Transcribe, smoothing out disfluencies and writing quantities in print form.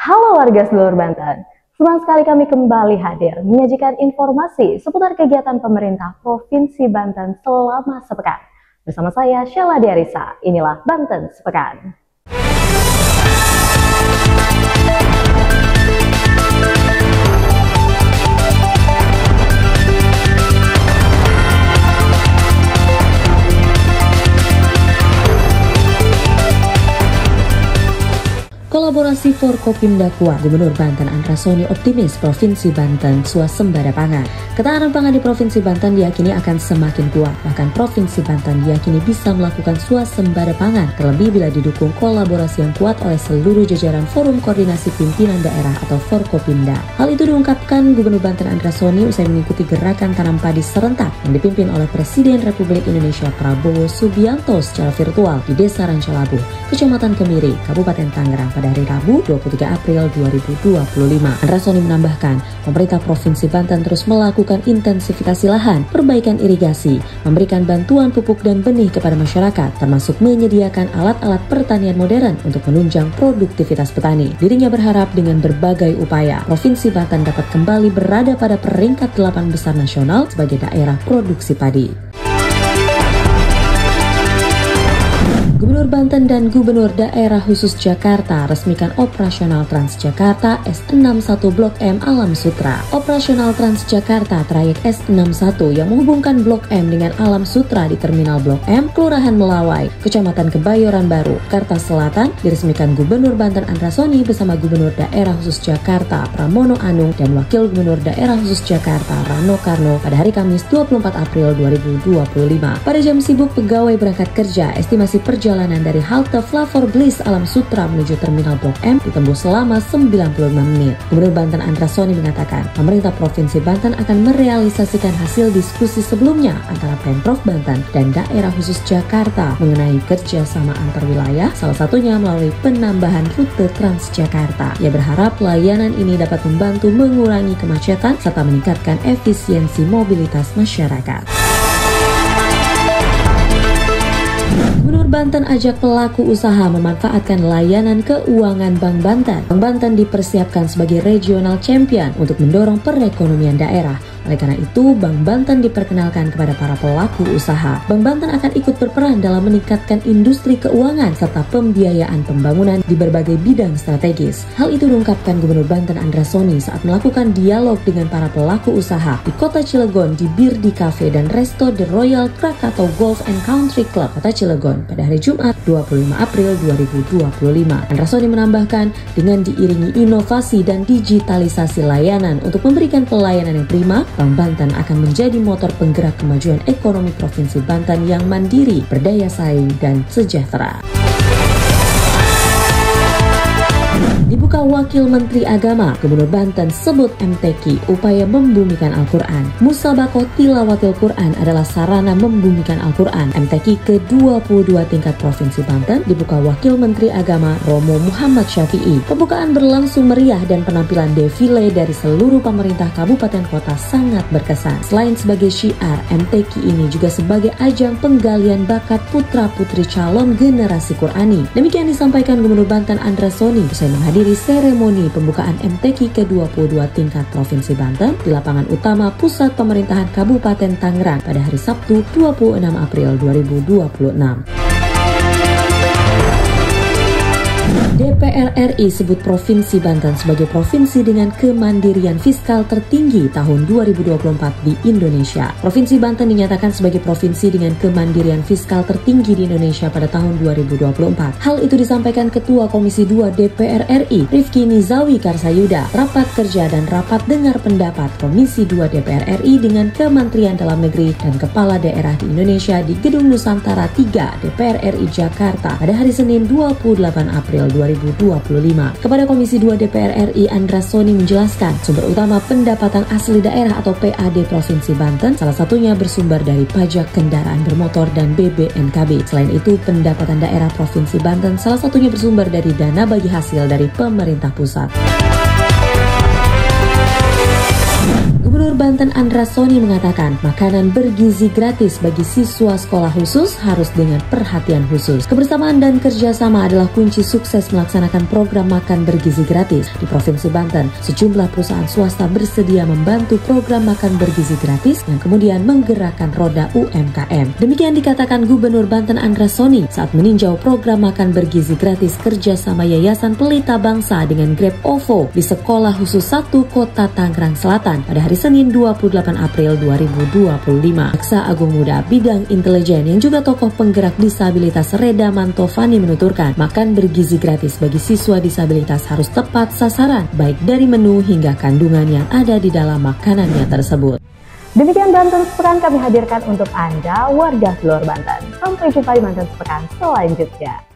Halo warga seluruh Banten, senang sekali kami kembali hadir menyajikan informasi seputar kegiatan pemerintah Provinsi Banten selama sepekan. Bersama saya Sheila Diarisa, inilah Banten Sepekan. Kolaborasi Forkopimda kuat, Gubernur Banten Andra Soni optimis Provinsi Banten swasembada pangan. Ketahanan pangan di Provinsi Banten diyakini akan semakin kuat, bahkan Provinsi Banten diyakini bisa melakukan swasembada pangan, terlebih bila didukung kolaborasi yang kuat oleh seluruh jajaran Forum Koordinasi Pimpinan Daerah atau Forkopimda. Hal itu diungkapkan Gubernur Banten Andra Soni usai mengikuti gerakan tanam padi serentak yang dipimpin oleh Presiden Republik Indonesia Prabowo Subianto secara virtual di Desa Rancalabu, Kecamatan Kemiri, Kabupaten Tangerang pada hari Rabu 23 April 2025. Andra Soni menambahkan, pemerintah Provinsi Banten terus melakukan intensifikasi lahan, perbaikan irigasi, memberikan bantuan pupuk dan benih kepada masyarakat, termasuk menyediakan alat-alat pertanian modern untuk menunjang produktivitas petani. Dirinya berharap dengan berbagai upaya, Provinsi Banten dapat kembali berada pada peringkat 8 besar nasional sebagai daerah produksi padi. Gubernur Banten dan Gubernur Daerah Khusus Jakarta resmikan operasional Transjakarta S61 Blok M Alam Sutra. Operasional Transjakarta trayek S61 yang menghubungkan Blok M dengan Alam Sutra di Terminal Blok M, Kelurahan Melawai, Kecamatan Kebayoran Baru, Jakarta Selatan, diresmikan Gubernur Banten Andra Soni bersama Gubernur Daerah Khusus Jakarta Pramono Anung dan Wakil Gubernur Daerah Khusus Jakarta Rano Karno pada hari Kamis 24 April 2025. Pada jam sibuk pegawai berangkat kerja, estimasi perjalanan dari halte Flavor Bliss Alam Sutra menuju Terminal Blok M ditempuh selama 95 menit. Gubernur Banten Andra Soni mengatakan, pemerintah Provinsi Banten akan merealisasikan hasil diskusi sebelumnya antara Pemprov Banten dan Daerah Khusus Jakarta mengenai kerjasama antar wilayah, salah satunya melalui penambahan rute Transjakarta. Ia berharap layanan ini dapat membantu mengurangi kemacetan serta meningkatkan efisiensi mobilitas masyarakat. Gubernur Banten ajak pelaku usaha memanfaatkan layanan keuangan Bank Banten. Bank Banten dipersiapkan sebagai regional champion untuk mendorong perekonomian daerah. Oleh karena itu, Bank Banten diperkenalkan kepada para pelaku usaha. Bank Banten akan ikut berperan dalam meningkatkan industri keuangan serta pembiayaan pembangunan di berbagai bidang strategis. Hal itu diungkapkan Gubernur Banten Andra Soni saat melakukan dialog dengan para pelaku usaha di Kota Cilegon di Birdi Cafe dan Resto The Royal Krakatau Golf and Country Club Kota Cilegon pada hari Jumat 25 April 2025. Andra Soni menambahkan, dengan diiringi inovasi dan digitalisasi layanan untuk memberikan pelayanan yang prima, Bank Banten akan menjadi motor penggerak kemajuan ekonomi Provinsi Banten yang mandiri, berdaya saing, dan sejahtera. Dibuka Wakil Menteri Agama, Gubernur Banten sebut MTQ upaya membumikan Al-Quran. Musabakoh Tilawatil Quran adalah sarana membumikan Al-Quran. MTQ ke-22 tingkat Provinsi Banten dibuka Wakil Menteri Agama Romo Muhammad Syafi'i. Pembukaan berlangsung meriah dan penampilan defile dari seluruh pemerintah kabupaten kota sangat berkesan. Selain sebagai syiar, MTQ ini juga sebagai ajang penggalian bakat putra-putri calon generasi Qurani. Demikian disampaikan Gubernur Banten Andra Soni usai menghadiri seremoni pembukaan MTQ ke-22 tingkat Provinsi Banten di lapangan utama Pusat Pemerintahan Kabupaten Tangerang pada hari Sabtu 26 April 2026. DPR RI sebut Provinsi Banten sebagai provinsi dengan kemandirian fiskal tertinggi tahun 2024 di Indonesia. Provinsi Banten dinyatakan sebagai provinsi dengan kemandirian fiskal tertinggi di Indonesia pada tahun 2024. Hal itu disampaikan Ketua Komisi 2 DPR RI, Rifki Nizawi Karsayuda, rapat kerja dan rapat dengar pendapat Komisi 2 DPR RI dengan Kementerian Dalam Negeri dan Kepala Daerah di Indonesia di Gedung Nusantara 3 DPR RI Jakarta pada hari Senin 28 April 2025. Kepada Komisi 2 DPR RI, Andra Soni menjelaskan sumber utama pendapatan asli daerah atau PAD Provinsi Banten salah satunya bersumber dari pajak kendaraan bermotor dan BBNKB. Selain itu, pendapatan daerah Provinsi Banten salah satunya bersumber dari dana bagi hasil dari pemerintah pusat. Gubernur Banten Andras Soni mengatakan makanan bergizi gratis bagi siswa sekolah khusus harus dengan perhatian khusus. Kebersamaan dan kerjasama adalah kunci sukses melaksanakan program makan bergizi gratis. Di Provinsi Banten, sejumlah perusahaan swasta bersedia membantu program makan bergizi gratis yang kemudian menggerakkan roda UMKM. Demikian dikatakan Gubernur Banten Andras Soni saat meninjau program makan bergizi gratis kerjasama Yayasan Pelita Bangsa dengan Grab OVO di Sekolah Khusus 1 Kota Tangerang Selatan pada hari Senin 28 April 2025. Jaksa Agung Muda Bidang Intelijen yang juga tokoh penggerak disabilitas Reda Mantovani menuturkan, makan bergizi gratis bagi siswa disabilitas harus tepat sasaran, baik dari menu hingga kandungan yang ada di dalam makanannya tersebut. Demikian Banten Sepekan kami hadirkan untuk Anda, warga seluruh Banten. Sampai jumpa di Banten Sepekan selanjutnya.